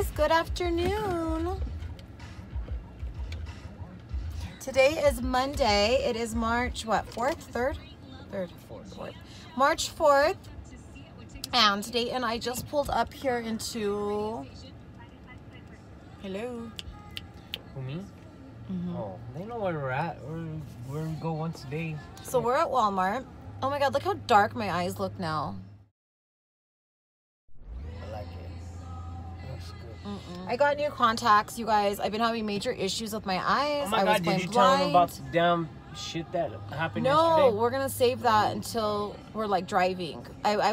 guys, good afternoon. Today is Monday. It is March, what, 4th? 3rd? 3rd. 4th. March 4th. And today and I just pulled up here into... Hello. Who, me? Oh, they know where we're at. Where we go once a day. So we're at Walmart. Oh my god, look how dark my eyes look now. I like it. Looks good. I got new contacts, you guys. I've been having major issues with my eyes. Oh my god, did you tell them about the damn shit that happened yesterday? No, we're gonna save that until we're like driving.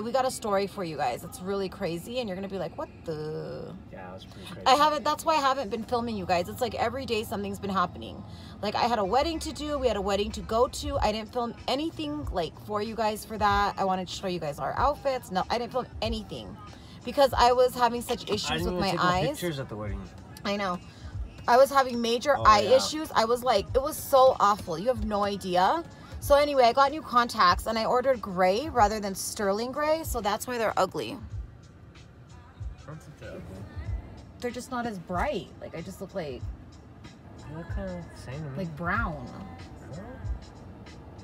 We got a story for you guys. It's really crazy, and you're gonna be like, what the? Yeah, it was pretty crazy. That's why I haven't been filming you guys. It's like every day something's been happening. Like I had a wedding to do. We had a wedding to go to. I didn't film anything like for you guys for that. I wanted to show you guys our outfits. No, I didn't film anything because I was having such issues with my eyes. I didn't even take pictures at the wedding. I know. I was having major eye issues. I was like, it was so awful. You have no idea. So anyway, I got new contacts and I ordered gray rather than sterling gray. So that's why they're ugly. They're ugly. They're just not as bright. Like I just look like... They look kind of the same to me. Like brown.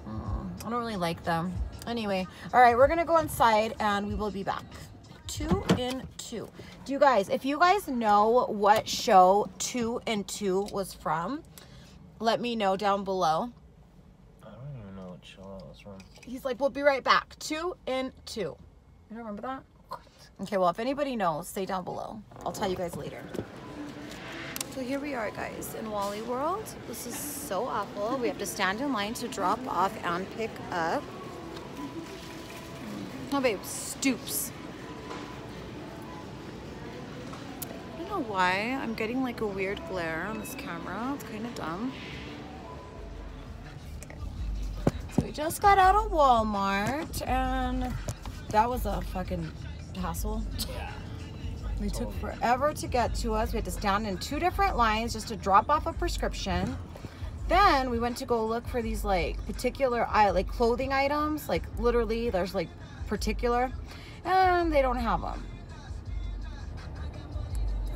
I don't really like them. Anyway, all right, we're going to go inside and we will be back. 2 in 2. Do you guys, if you guys know what show 2 and 2 was from, let me know down below. I don't even know what show it was from. He's like, we'll be right back. 2 and 2. You don't remember that? Okay, well, if anybody knows, stay down below. I'll tell you guys later. So here we are, guys, in Wally World. This is so awful. We have to stand in line to drop off and pick up. Oh, babe, stoops. Why I'm getting like a weird glare on this camera. It's kind of dumb. So we just got out of Walmart and that was a fucking hassle. Yeah. They took forever to get to us. We had to stand in 2 different lines just to drop off a prescription. Then we went to go look for these like particular like clothing items, like literally there's like particular, and they don't have them.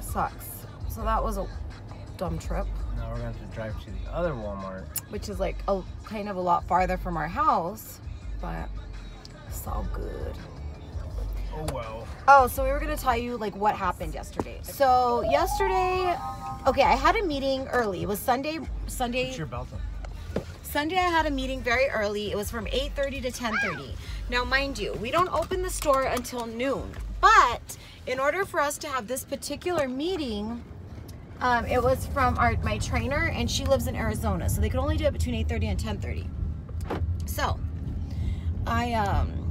Sucks. So that was a dumb trip. Now we're going to have to drive to the other Walmart, which is like a kind of a lot farther from our house, but it's all good. Oh well. Oh, so we were going to tell you like what happened yesterday. So yesterday, okay, I had a meeting early. It was Sunday. Put your belt on. Sunday I had a meeting very early. It was from 8:30 to 10:30. Now mind you, we don't open the store until noon, but in order for us to have this particular meeting, it was from my trainer, and she lives in Arizona, so they could only do it between 8:30 and 10:30. So I'm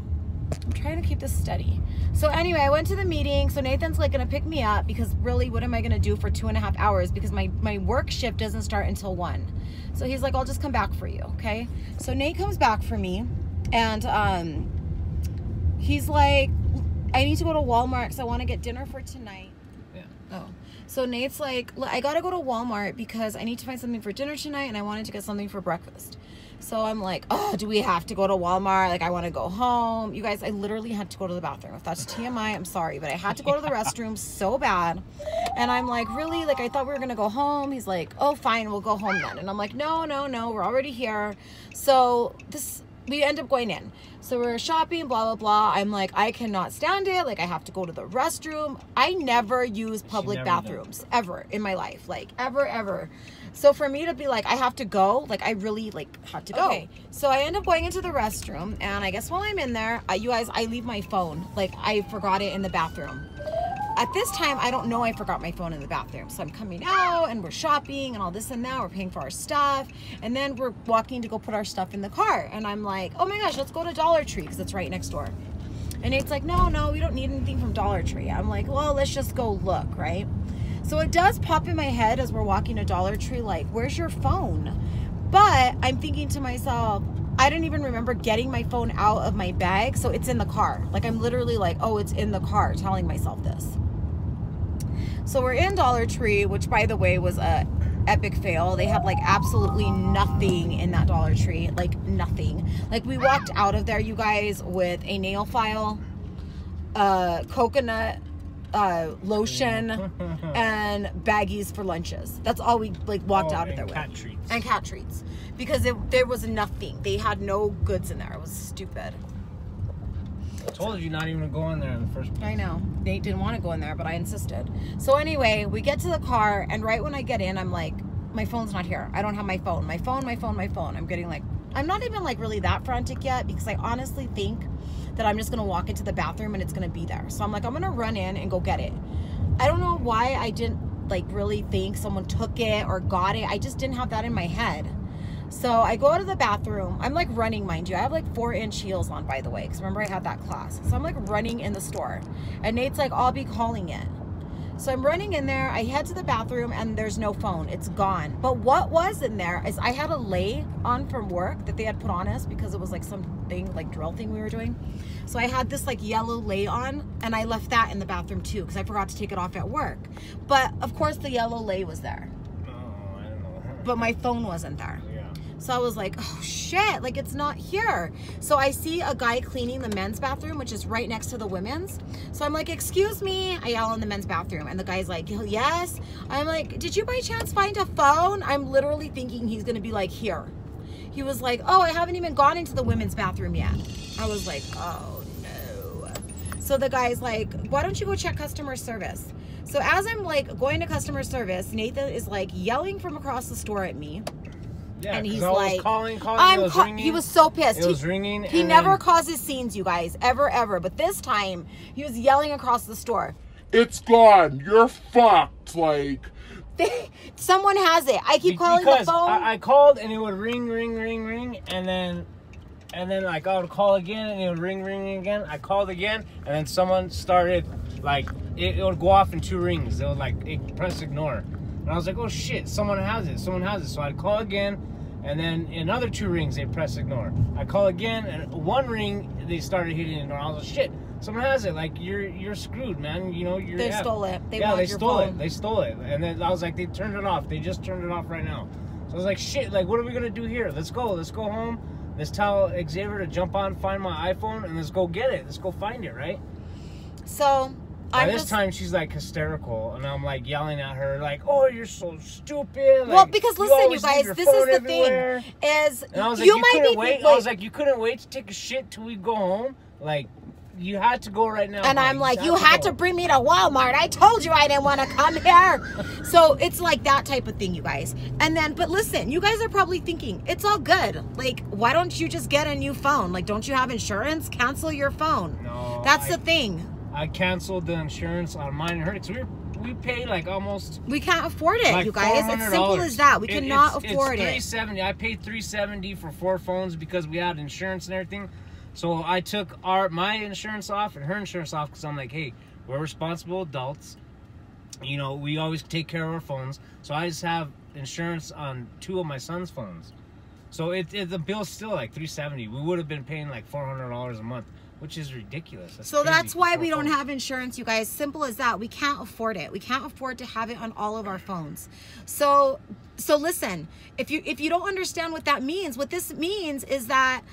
trying to keep this steady. So anyway, I went to the meeting. So Nathan's like gonna pick me up because really, what am I gonna do for 2.5 hours? Because my work shift doesn't start until 1. So he's like, I'll just come back for you, okay? So Nate comes back for me, and he's like, I need to go to Walmart because I want to get dinner for tonight. Yeah. Oh. So Nate's like, I got to go to Walmart because I need to find something for dinner tonight, and I wanted to get something for breakfast. So I'm like, oh, do we have to go to Walmart? Like, I want to go home. You guys, I literally had to go to the bathroom. If that's TMI, I'm sorry, but I had to go to the restroom so bad. And I'm like, really? Like, I thought we were going to go home. He's like, oh, fine, we'll go home then. And I'm like, no, we're already here. So we end up going in. So we're shopping, blah, blah, blah. I'm like, I cannot stand it. Like, I have to go to the restroom. I never use public bathrooms ever in my life. Like, ever. So for me to be like, I have to go, like, I really, like, had to go. Okay. So I end up going into the restroom, and I guess while I'm in there, you guys, I leave my phone. Like, I forgot it in the bathroom. At this time, I don't know I forgot my phone in the bathroom. So I'm coming out, and we're shopping and all this and that. We're paying for our stuff. And then we're walking to go put our stuff in the car. And I'm like, oh my gosh, let's go to Dollar Tree because it's right next door. And Nate's like, no, we don't need anything from Dollar Tree. I'm like, well, let's just go look, right? So it does pop in my head as we're walking to Dollar Tree, like, where's your phone? But I'm thinking to myself, I didn't even remember getting my phone out of my bag. So it's in the car. Like, I'm literally like, oh, it's in the car, telling myself this. So we're in Dollar Tree, which by the way was a epic fail. They had like absolutely nothing in that Dollar Tree, like nothing. Like we walked out of there, you guys, with a nail file, coconut lotion and baggies for lunches. That's all we like walked out of there with. And cat treats. Because there was nothing. They had no goods in there. It was stupid. I told you not even to go in there in the first place. I know. Nate didn't want to go in there, but I insisted. So anyway, we get to the car, and right when I get in, I'm like, my phone's not here. I don't have my phone. My phone. I'm getting like, I'm not even like really that frantic yet, because I honestly think that I'm just going to walk into the bathroom and it's going to be there. So I'm like, I'm going to run in and go get it. I don't know why I didn't like really think someone took it or got it. I just didn't have that in my head. So I go to the bathroom. I'm like running, mind you. I have like 4-inch heels on, by the way, because remember I had that class. So I'm like running in the store. And Nate's like, I'll be calling it. So I'm running in there. I head to the bathroom and there's no phone. It's gone. But what was in there is I had a lei on from work that they had put on us because it was like something like drill thing we were doing. So I had this like yellow lei on, and I left that in the bathroom too because I forgot to take it off at work. But of course the yellow lei was there. Oh, I don't know. But my phone wasn't there. Yeah. So I was like, oh shit, like it's not here. So I see a guy cleaning the men's bathroom, which is right next to the women's. So I'm like, excuse me. I yell in the men's bathroom, and the guy's like, yes. I'm like, did you by chance find a phone? I'm literally thinking he's gonna be like, here. He was like, oh, I haven't even gone into the women's bathroom yet. I was like, oh no. So the guy's like, why don't you go check customer service? So as I'm like going to customer service, Nathan is like yelling from across the store at me. Yeah, and he's like, calling, he was so pissed. It was ringing. He never causes scenes, you guys, ever. But this time, he was yelling across the store. It's gone. You're fucked. Like, someone has it. I keep calling the phone. I called and it would ring, and then like I would call again and it would ring again. I called again, and then someone started like it would go off in 2 rings. It would like press ignore. And I was like, oh shit, someone has it. So I'd call again, and then another 2 rings, they press ignore. I call again, and 1 ring, they started hitting ignore. I was like, shit, someone has it. Like, you're screwed, man. You know, They stole it. They stole it. They stole it. And then I was like, they turned it off. They just turned it off right now. So I was like, shit, like, what are we going to do here? Let's go home. Let's tell Xavier to jump on, find my iPhone, and let's go get it. Let's go find it, right? So... By this time, she's like hysterical, and I'm like yelling at her, like, "Oh, you're so stupid!" Like, well, because listen, you guys, this is the thing: is and I was like, you couldn't wait. I was like, you couldn't wait to take a shit till we go home. Like, you had to go right now. And I'm like, you had to bring me to Walmart. I told you I didn't want to come here. So it's like that type of thing, you guys. And then, but listen, you guys are probably thinking, it's all good. Like, why don't you just get a new phone? Like, don't you have insurance? Cancel your phone. No, that's the thing. I canceled the insurance on mine and hers. We paid like almost. We can't afford it, like you guys. It's simple as that. We cannot afford it. It's $370. I paid $370 for 4 phones because we had insurance and everything. So I took my insurance off and her insurance off because I'm like, hey, we're responsible adults. You know, we always take care of our phones. So I just have insurance on 2 of my son's phones. So the bill's still like $370. We would have been paying like $400 a month. Which is ridiculous. So that's why we don't have insurance, you guys. Simple as that. We can't afford it. We can't afford to have it on all of our phones. So listen, if you don't understand what that means, what this means is that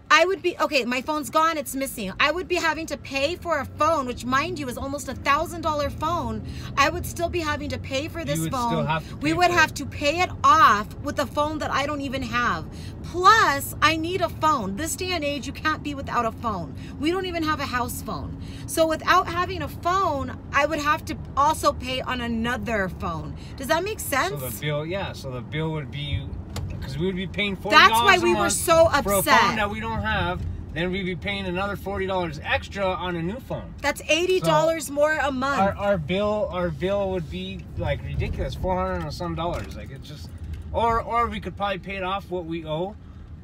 I would be, okay, my phone's gone, it's missing. I would be having to pay for a phone, which mind you is almost $1,000 phone. I would still be having to pay for this phone. We would have to pay it off with a phone that I don't even have. Plus, I need a phone. This day and age, you can't be without a phone. We don't even have a house phone. So without having a phone, I would have to also pay on another phone. Does that make sense? So the bill, yeah, so the bill would be, because we would be paying $40 That's why we were so upset. For a phone that we don't have, then we'd be paying another $40 extra on a new phone. That's $80 more a month. Our bill would be like ridiculous, $400 and some dollars. Like it's just, or we could probably pay it off what we owe,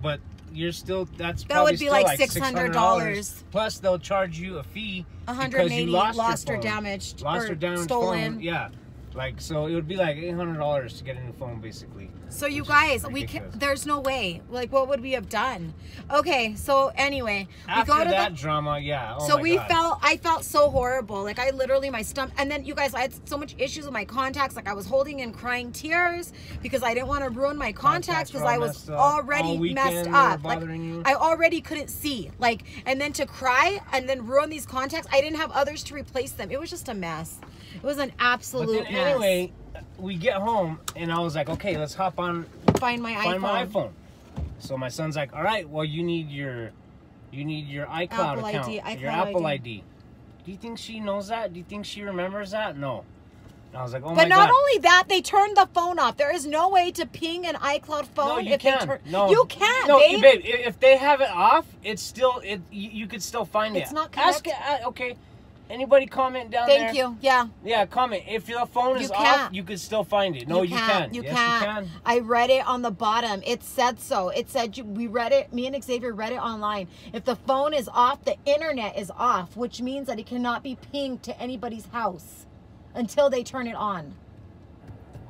but you're still that would be like $600. Plus they'll charge you a fee 180 because you lost or damaged, stolen. Phone. Yeah. Like, so it would be like $800 to get a new phone, basically. So you guys, we can, there's no way. Like, what would we have done? Okay, so anyway, After we go to that the drama, yeah. Oh so my we God. I felt so horrible. Like, I literally, my stomach, and then you guys, I had so much issues with my contacts. Like, I was holding in crying tears because I didn't want to ruin my contacts because I was already messed up. Like, I already couldn't see. Like, and then to cry and then ruin these contacts, I didn't have others to replace them. It was just a mess. It was an absolute mess. Anyway, we get home and I was like, okay, let's hop on. Find my iPhone. So my son's like, all right, well, you need your iCloud Apple account, ID, your iCloud Apple ID. ID. Do you think she knows that? Do you think she remembers that? No. And I was like, oh my God. But not only that, they turned the phone off. There is no way to ping an iCloud phone. No, you if can. They turn. No, you can't, no, babe. babe. If they have it off, it's still you could still find it. It's not Ask connected. it. Okay. Anybody comment down there? Thank you. Yeah. Yeah, comment. If your phone is off, you could still find it. No, you can. You yes, can't. You can. I read it on the bottom. It said so. It said we read it. Me and Xavier read it online. If the phone is off, the internet is off, which means that it cannot be pinged to anybody's house until they turn it on.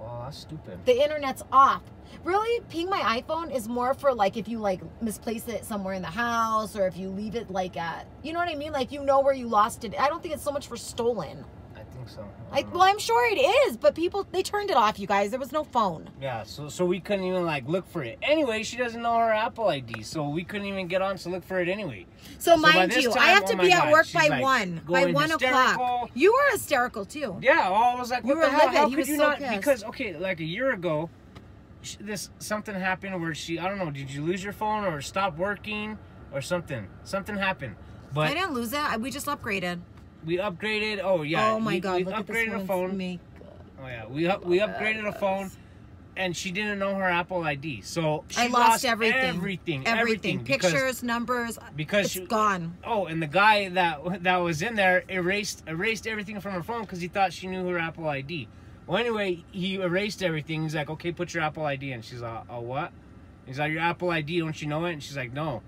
Oh, that's stupid. The internet's off. Really, ping my iPhone is more for like if you like misplace it somewhere in the house or if you leave it like at, you know what I mean? Like you know where you lost it. I don't think it's so much for stolen. I think so. Well, I'm sure it is, but people, they turned it off, you guys. There was no phone. Yeah, so we couldn't even like look for it. Anyway, she doesn't know her Apple ID, so we couldn't even get on to look for it anyway. So mind you, I have to be at work by 1 hysterical. o'clock. You were hysterical too. Yeah, I was like, what the hell? How could you not? Pissed. Because okay, like a year ago, something happened where I don't know, did you lose your phone or stop working or something? Something happened. But I didn't lose it. We just upgraded. We upgraded. Oh yeah. Oh my God! We look upgraded at this a phone. makeup. Oh yeah. We upgraded a phone, and she didn't know her Apple ID, so she I lost everything. Everything. Pictures, numbers. Because it's gone. Oh, and the guy that was in there erased everything from her phone because he thought she knew her Apple ID. Well, anyway, he erased everything. He's like, okay, put your Apple ID in. She's like, oh, what? He's like, your Apple ID, don't you know it? And she's like, no.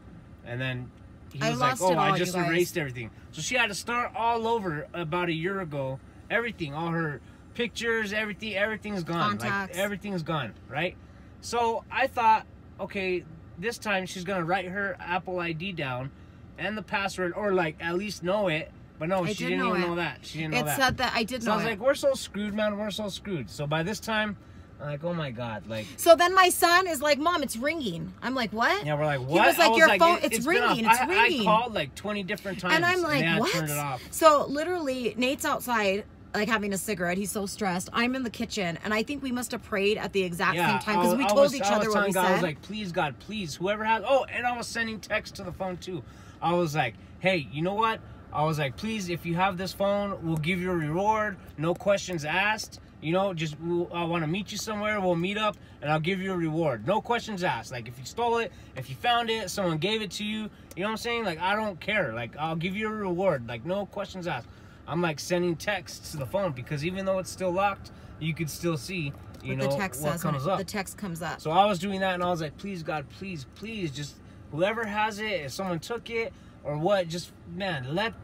And then he was like, oh, I just erased everything. So she had to start all over about a year ago. Everything, all her pictures, everything's gone. Contacts. Like, everything's gone, right? So I thought, okay, this time she's going to write her Apple ID down and the password, or like at least know it. But no, she didn't even know that. She didn't know that. It said that I did know it. So I was like, we're so screwed, man. We're so screwed. So by this time, I'm like, oh my God. Like. So then my son is like, Mom, it's ringing. I'm like, what? Yeah, we're like, what? He was like, your phone, it's ringing. It's ringing. I called like 20 different times. And I'm like, what? Turned it off. So literally, Nate's outside, like having a cigarette. He's so stressed. I'm in the kitchen. And I think we must have prayed at the exact same time because we told each other what we said. I was like, please, God, please, whoever has. Oh, and I was sending texts to the phone too. I was like, hey, you know what? I was like, please, if you have this phone, we'll give you a reward. No questions asked. You know, just I want to meet you somewhere. We'll meet up, and I'll give you a reward. No questions asked. Like, if you stole it, if you found it, someone gave it to you. You know what I'm saying? Like, I don't care. Like, I'll give you a reward. Like, no questions asked. I'm, like, sending texts to the phone because even though it's still locked, you could still see, you know, what comes up. The text comes up. So I was doing that, and I was like, please, God, please, just whoever has it, if someone took it, or what, just, man, let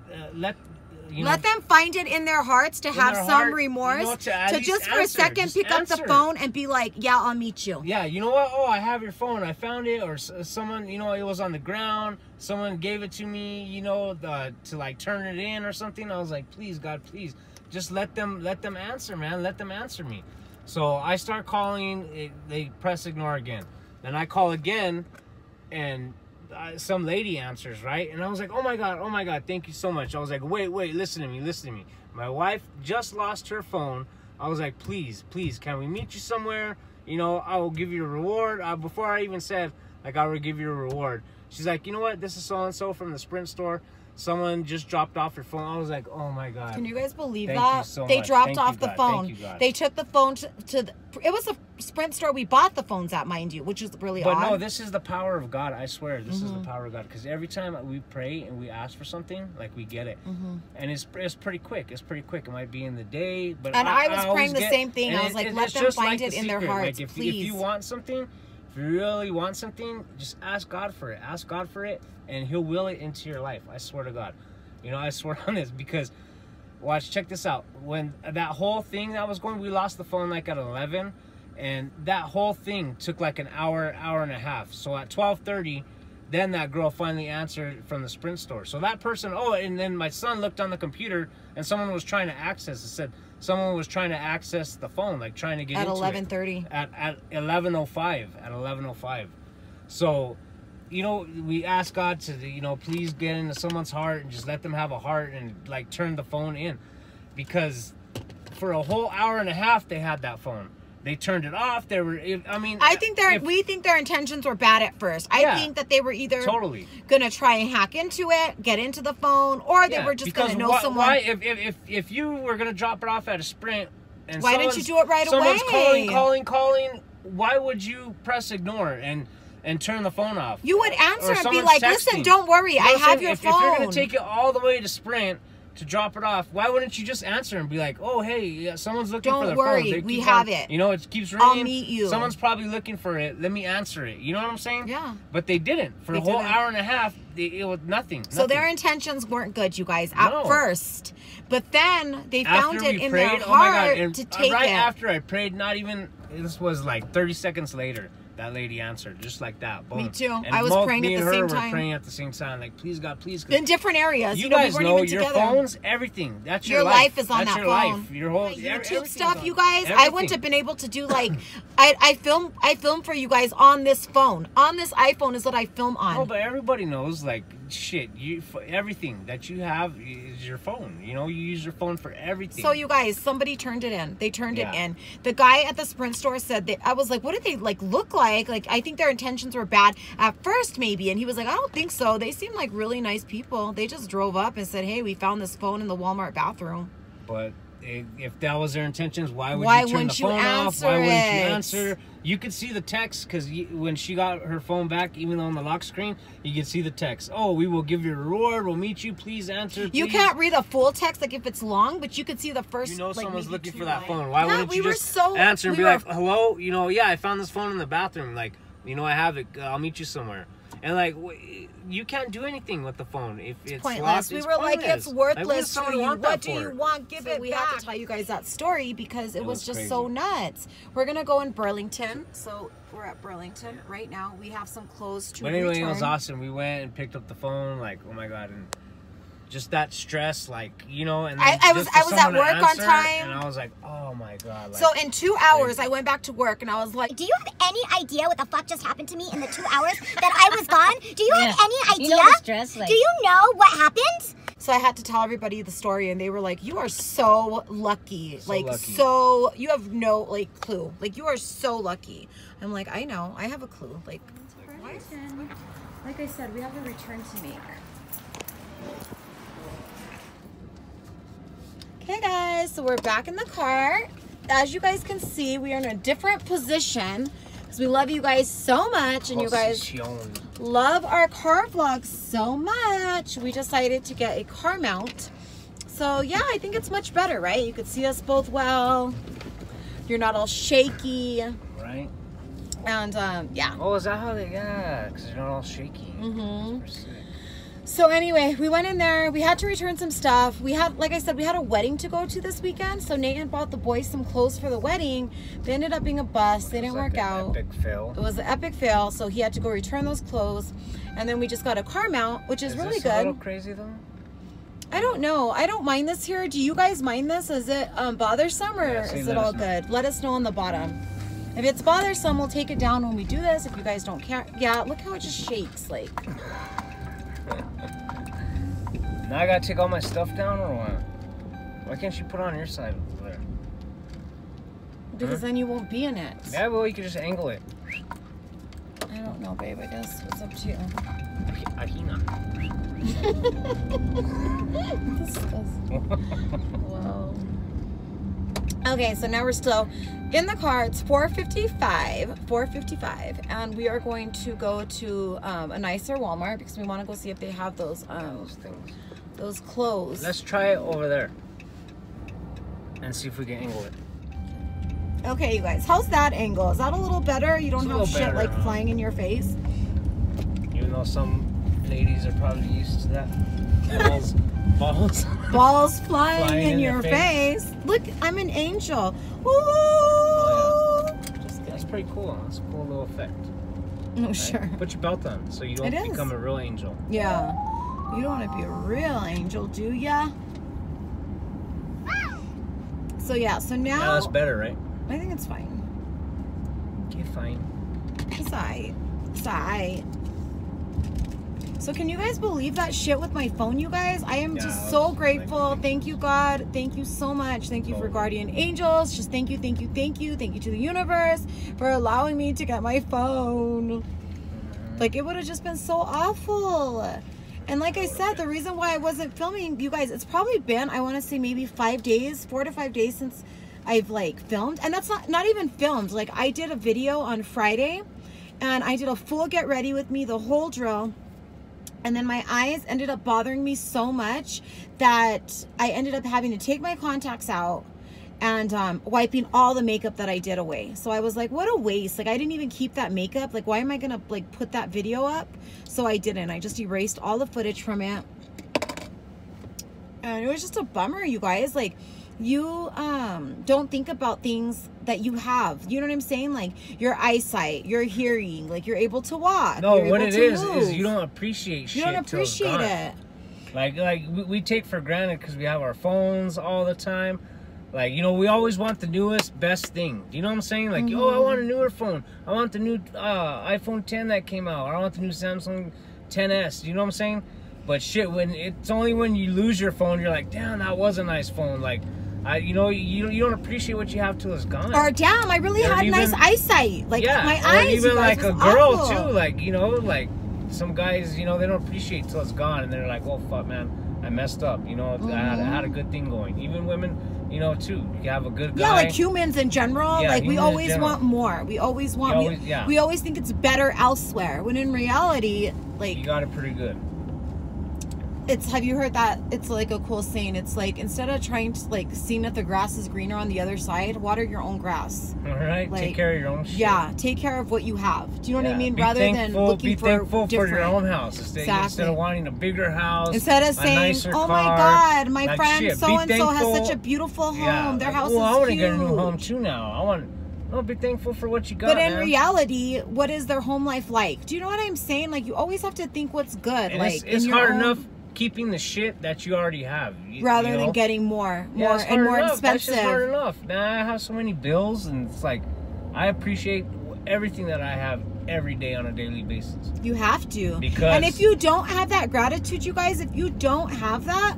them find it in their hearts to have some remorse, you know, to just for a second pick up the phone and be like, yeah, I'll meet you. Yeah, you know what? Oh, I have your phone. I found it. Or someone, you know, it was on the ground. Someone gave it to me, you know, to like turn it in or something. I was like, please, God, please. Just let them answer, man. Let them answer me. So I start calling. They press ignore again. Then I call again, and some lady answers, right? And I was like, oh my God, thank you so much. I was like, wait, listen to me. My wife just lost her phone. I was like, please, can we meet you somewhere? You know, I will give you a reward. Before I even said, like, I will give you a reward, she's like, you know what? This is so-and-so from the Sprint store. Someone just dropped off your phone. I was like, oh my God. Can you guys believe Thank that? you so they much. dropped Thank off you, the God. phone. Thank you, God. They took the phone to the, it was a Sprint store we bought the phones at, mind you, which is really odd. But no, this is the power of God. I swear, this is the power of God. Because every time we pray and we ask for something, like, we get it. And it's pretty quick. It's pretty quick. It might be in the day, but I was praying the same thing. I was like, let them find it in their hearts, like, please. If you want something, if you really want something, just ask God for it. Ask God for it, and He'll will it into your life. I swear to God. You know, I swear on this, because Watch, check this out. When that whole thing that was going, we lost the phone like at 11, and that whole thing took like an hour, hour and a half. So at 12:30, then that girl finally answered from the Sprint store. So that person, and then my son looked on the computer, and someone was trying to access. It said someone was trying to access the phone, like trying to get at into 11:30. At 11:05. At 11:05. So, you know, we ask God to, you know, please get into someone's heart and just let them have a heart and like turn the phone in, because for a whole hour and a half they had that phone. They turned it off. They were, we think their intentions were bad at first. I think that they were either gonna try and hack into it, get into the phone, or they were just gonna know someone. Why, if you were gonna drop it off at a Sprint, and why didn't you do it right away? Someone's calling. Why would you press ignore and turn the phone off? You would answer and be like, listen, don't worry, I have your phone. If you're going to take it all the way to Sprint to drop it off, why wouldn't you just answer and be like, oh, hey, someone's looking for their phone. Don't worry, we have it. You know, it keeps ringing. I'll meet you. Someone's probably looking for it. Let me answer it. You know what I'm saying? Yeah. But they didn't. For a whole hour and a half, it was nothing. So their intentions weren't good, you guys, at first. But then they found it in their heart to take it. Right after I prayed, this was like 30 seconds later, that lady answered, just like that. Boom. Me too. And I was praying at the same time. We were praying at the same time, like, please, God, please. In different areas. You guys know your phones, everything. That's your life. Your life is on That's that your phone. Life. Your whole YouTube stuff, you guys. Everything. I wouldn't have been able to do like, I film for you guys on this phone. On this iPhone is what I film on. Oh, but everybody knows, like, shit, everything that you have is your phone. You know, you use your phone for everything. So you guys, somebody turned it in. They turned it in. The guy at the Sprint store said that, I was like, what did they like look like? Like, I think their intentions were bad at first, maybe. And he was like, I don't think so. They seem like really nice people. They just drove up and said, hey, we found this phone in the Walmart bathroom. But if that was their intentions, why would you turn the phone off? Why wouldn't you answer? You could see the text, because when she got her phone back, even on the lock screen, you could see the text. Oh, we will give you a reward. We'll meet you. Please answer. Please. You can't read a full text, like if it's long, but you could see the first. You know, like, someone's looking for that phone. Why wouldn't you just answer and be like, hello? You know, yeah, I found this phone in the bathroom. Like, you know, I have it. I'll meet you somewhere. And like, you can't do anything with the phone if it's pointless. Lost, we were like, it's worthless like, to you. What do you want? Give it back. We have to tell you guys that story because it was just crazy. So nuts. We're gonna go in Burlington, so we're at Burlington right now. We have some clothes to return. But anyway, it was awesome. We went and picked up the phone. Like, oh my god, and just that stress, like, you know. And I was at work on time, and I was like, oh my god. Like, so in 2 hours, I went back to work, and I was like, do you have any idea what the fuck just happened to me in the 2 hours that I was gone? Do you have any idea? You know the stress, like... Do you know what happened? So I had to tell everybody the story, and they were like, you are so lucky. So you have no, like, clue. Like, you are so lucky. I'm like, I know. I have a clue. Like, like I said, we have a return to make. Okay, guys, so we're back in the car. As you guys can see, we are in a different position because we love you guys so much, and you guys love our car vlog so much. We decided to get a car mount. So yeah, I think it's much better, right? You could see us both well. You're not all shaky. Right. And yeah. Oh, is that how they? Yeah, because you're not all shaky. Mm-hmm. So anyway, we went in there. We had to return some stuff. We had, like I said, we had a wedding to go to this weekend. So Nathan bought the boys some clothes for the wedding. They ended up being a bust. They didn't work out. Epic fail. It was an epic fail. So he had to go return those clothes. And then we just got a car mount, which is really good. A little crazy though? I don't know. I don't mind this here. Do you guys mind this? Is it bothersome, or is it all good? Let us know on the bottom. If it's bothersome, we'll take it down when we do this. If you guys don't care. Yeah, look how it just shakes, like. Now I gotta take all my stuff down, or what? Why can't you put it on your side over there? Because then you won't be in it. Yeah, well, you can just angle it. I don't know, babe. I guess it's up to you. Ahina. Whoa. Okay, so now we're still in the car. It's 4:55, and we are going to go to a nicer Walmart because we want to go see if they have those those clothes. Let's try it over there and see if we can angle it. Okay, you guys, how's that angle? Is that a little better? You don't have shit like flying in your face? Even though some ladies are probably used to that. balls. Balls flying Flying in in your the face. Look, I'm an angel. Ooh. Oh, That's pretty cool. That's a cool little effect. Oh, Right? sure. Put your belt on so you don't It is. become a real angel. Yeah. You don't want to be a real angel, do ya? So yeah, so now Yeah, that's better, right? I think it's fine. Okay, fine. It's alright. It's alright. So can you guys believe that shit with my phone, you guys? I am Yeah, just I so was grateful. like- Thank you, God. Thank you so much. Thank you for Totally. guardian angels. Just thank you, thank you, thank you. Thank you to the universe for allowing me to get my phone. Like, it would have just been so awful. And like I said, the reason why I wasn't filming, you guys, it's probably been, I want to say maybe 5 days, 4 to 5 days since I've like filmed. And that's not even filmed. Like, I did a video on Friday and I did a full get ready with me, the whole drill. And then my eyes ended up bothering me so much that I ended up having to take my contacts out and wiping all the makeup that I did away. So I was like, what a waste. Like, I didn't even keep that makeup. Like, why am I gonna like put that video up? So I didn't. I just erased all the footage from it. And it was just a bummer, you guys. Like, you don't think about things that you have. You know what I'm saying? Like, your eyesight, your hearing, like you're able to walk. No, you're what able it to is move. you don't appreciate shit. You don't till it's appreciate gone. it. Like we take for granted because we have our phones all the time. Like, you know, we always want the newest, best thing. Do you know what I'm saying? Like, oh, I want a newer phone. I want the new iPhone 10 that came out. Or I want the new Samsung 10s. You know what I'm saying? But shit, when it's only when you lose your phone, you're like, damn, that was a nice phone. Like, you know, you don't appreciate what you have till it's gone. Or damn, I really Or had even- nice eyesight. Like, yeah, my or eyes, even you guys, like a was girl awful. too. Like, you know, like some guys, you know, they don't appreciate till it's gone, and they're like, oh fuck, man, I messed up. You know, I had a good thing going. Even women, you know, too. You have a good guy. Yeah, like humans in general, Yeah, like we humans in always general. want more. We always want. We always think it's better elsewhere. When in reality, like, You got it pretty good. it's. Have you heard that? It's like a cool saying. It's like, instead of trying to like seeing that the grass is greener on the other side, water your own grass. All right, Like, take care of your own shit. Yeah, take care of what you have. Do you know what I mean? Be Rather than thankful- looking be for thankful different. for your own house instead of wanting a bigger house. Instead of a saying, nicer "Oh my car." God, my Like, friend shit, be so and so has thankful. such a beautiful home. Yeah, Their like, house well, I is want to huge." get a new home too now. No, be thankful for what you got. But in man. reality, what is their home life like? Do you know what I'm saying? Like, you always have to think what's good. And like, it's in your hard own- enough keeping the shit that you already have, rather you know? than getting more it's and hard more enough. That's expensive. just hard enough. Man, I have so many bills, and it's like I appreciate everything that I have every day on a daily basis. You have to. Because- and if you don't have that gratitude, you guys, if you don't have that,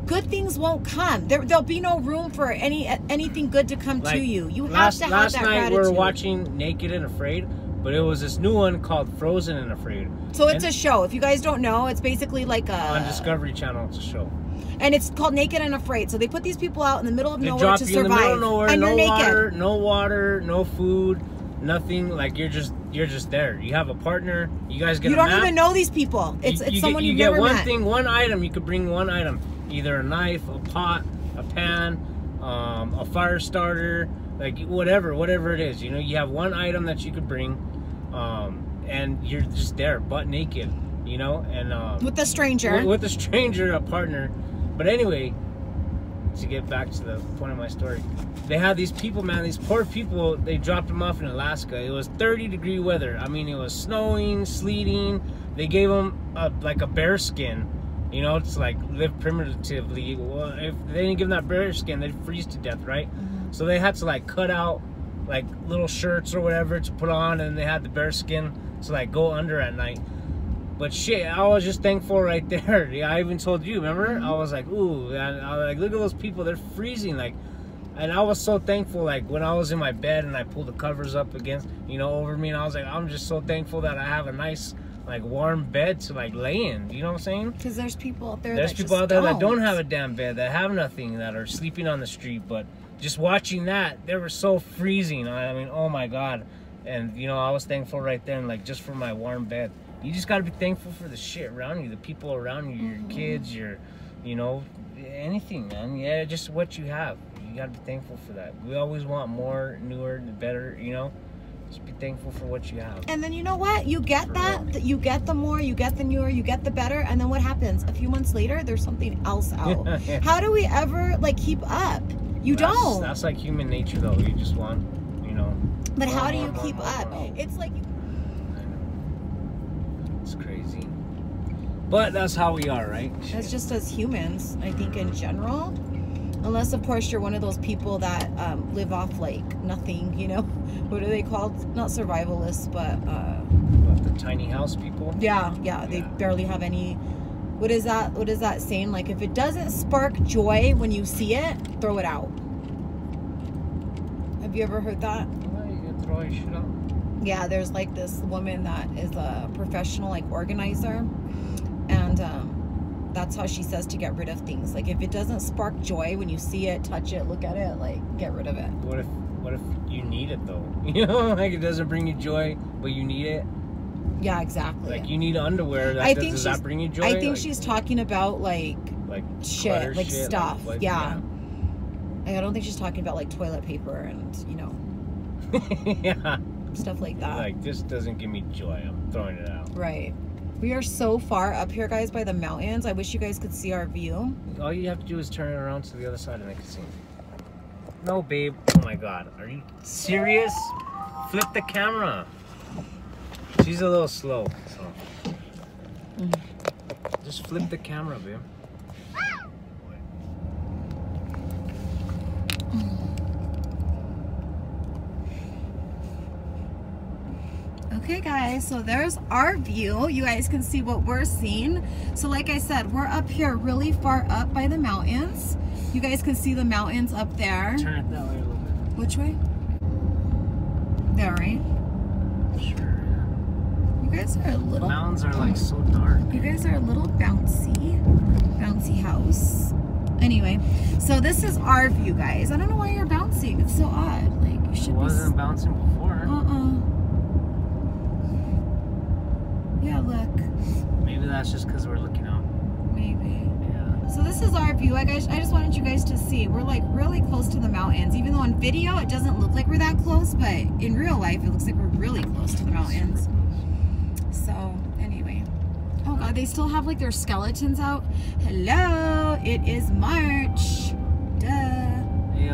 good things won't come. There'll be no room for anything good to come to you. You have to have last that night gratitude. we were watching Naked and Afraid, but it was this new one called Frozen and Afraid. So it's And a show. If you guys don't know, it's basically like on a... Discovery Channel. It's a show. And it's called Naked and Afraid. So they put these people out in the middle of They nowhere drop to you survive. in the middle of nowhere, and no you're naked. water, no food, nothing. Like you're just there. You have a partner. You guys get. You a don't map. even know these people. It's someone you you've get never one met. thing, one item. You could bring one item, either a knife, a pot, a pan, a fire starter, like whatever it is. You know, you have one item that you could bring, and you're just there, butt naked. You know, and with a stranger. with a stranger, a partner. But anyway, to get back to the point of my story, they had these people, man, these poor people, they dropped them off in Alaska. It was 30-degree weather. I mean, it was snowing, sleeting. They gave them like a bear skin, you know, to like live primitively. Well, if they didn't give them that bear skin, they'd freeze to death, right? So they had to like cut out like little shirts or whatever to put on, and they had the bear skin to like go under at night. But shit, I was just thankful right there. Yeah, I even told you, remember? I was like, ooh, and I was like, look at those people, they're freezing. Like, and I was so thankful, like, when I was in my bed and I pulled the covers up against, you know, over me, and I was like, I'm just so thankful that I have a nice, like, warm bed to, like, lay in. You know what I'm saying? Because there's people out there There's that people just out there that don't have a damn bed, that have nothing, that are sleeping on the street. But just watching that, they were so freezing. I mean, oh my God. And, you know, I was thankful right there, and, like, just for my warm bed. You just got to be thankful for the shit around you, the people around you, your kids, your, you know, anything, man. Yeah, just what you have. You got to be thankful for that. We always want more, newer, better, you know. Just be thankful for what you have. And then you know what? You get that. You get the more, you get the newer, you get the better. And then what happens? A few months later, there's something else out. Yeah. How do we ever like keep up? Don't. That's like human nature, though. You just want, you know. But how do you keep up? It's like. I know. It's crazy. But that's how we are, right? That's just as humans, I think, in general. Unless, of course, you're one of those people that live off like nothing, you know. What are they called? Not survivalists, but The tiny house people. yeah. They barely have any. What is that saying? Like, if it doesn't spark joy when you see it, throw it out. Have you ever heard that? Well, you can throw your shit out. Yeah, there's like this woman that is a professional like organizer, and that's how she says to get rid of things. Like, if it doesn't spark joy when you see it, touch it, look at it, like, get rid of it. What if you need it though? You know, like it doesn't bring you joy, but you need it. Yeah, exactly. Like you need underwear. Does that bring you joy? I think like, she's talking about like shit, like shit, stuff. like, yeah. I don't think she's talking about like toilet paper and, you know, yeah, stuff like that. Like, this doesn't give me joy. I'm throwing it out. Right. We are so far up here, guys, by the mountains. I wish you guys could see our view. All you have to do is turn it around to the other side and I can see. No, babe. Oh my God. Are you serious? Flip the camera. She's a little slow, so. Just flip the camera, babe. Okay, guys, so there's our view. You guys can see what we're seeing. So like I said, we're up here really far up by the mountains. You guys can see the mountains up there. Turn it that way a little bit. Which way? There, right? Sure, yeah. You guys are a little... Mountains are like so dark. You guys are a little bouncy house. Anyway, so this is our view, guys. I don't know why you're bouncing. It's so odd. Like, you should It wasn't bouncing before. Yeah, look. Maybe that's just because we're looking out. Maybe. Yeah. So this is our view. I just wanted you guys to see. We're like really close to the mountains. Even though on video it doesn't look like we're that close, but in real life it looks like we're really close to the mountains. So anyway. Oh God, they still have like their skeletons out. Hello, it is March. Duh. Hey,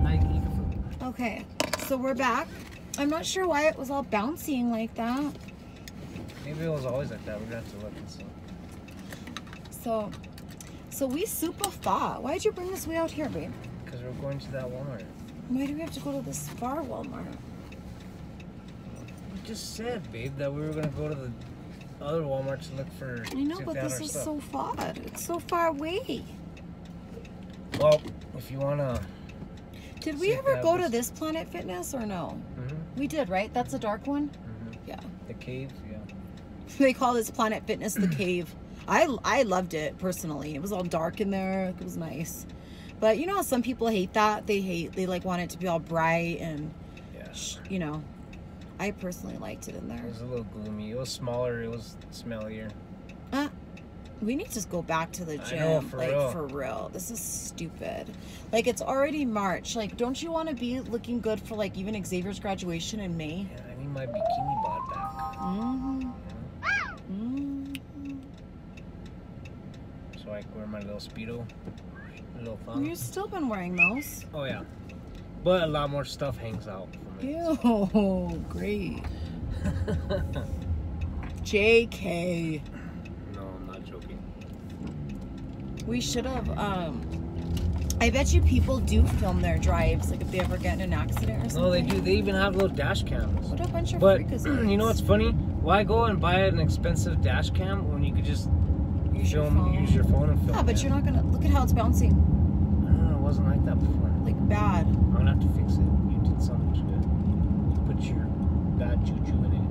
Nike. Okay, so we're back. I'm not sure why it was all bouncing like that. Maybe it was always like that. We're gonna have to look and see. So we super far. Why'd you bring us way out here, babe? Because we're going to that Walmart. Why do we have to go to this far Walmart? We just said, babe, that we were gonna go to the other Walmart to look for. I know, but this is so far. It's so far away. Well, if you wanna. Did we ever go to this Planet Fitness or no? We did, right? That's a dark one? Yeah. The cave, yeah. They call this Planet Fitness the cave. I loved it personally. It was all dark in there. It was nice. But you know, some people hate that. They like want it to be all bright and, you know. I personally liked it in there. It was a little gloomy. It was smaller. It was smellier. We need to just go back to the gym. I know, for real. For real. This is stupid. Like, it's already March. Like, don't you want to be looking good for like even Xavier's graduation in May? Yeah, I need my bikini bod back. So I wear my little Speedo, little thong. You've still been wearing those. Oh yeah, but a lot more stuff hangs out from it. Ew, great. JK. No, I'm not joking. We should have, I bet you people do film their drives, like if they ever get in an accident or something. No, they do. They even have little dash cams. What a bunch of But freakazoids. you know what's funny? Why go and buy an expensive dash cam when you could just use your phone and film? Yeah, but you're not gonna, look at how it's bouncing. I don't know, it wasn't like that before. Like bad. I'm gonna have to fix it. You did something good. You put your bad juju in it.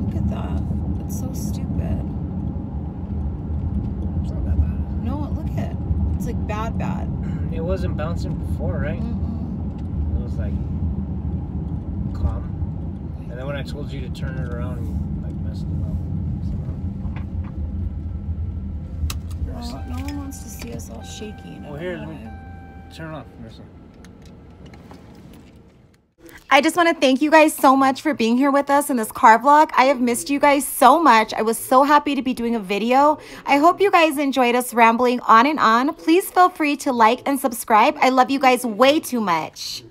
Look at that. It's so stupid. It's not that bad. No, look at it. It's like bad. It wasn't bouncing before, right? It was like calm. And then when I told you to turn it around, you like messed it up. Oh, no one wants to see us all shaking. Well, here, let me turn it off. Listen. I just want to thank you guys so much for being here with us in this car vlog. I have missed you guys so much. I was so happy to be doing a video. I hope you guys enjoyed us rambling on and on. Please feel free to like and subscribe. I love you guys way too much.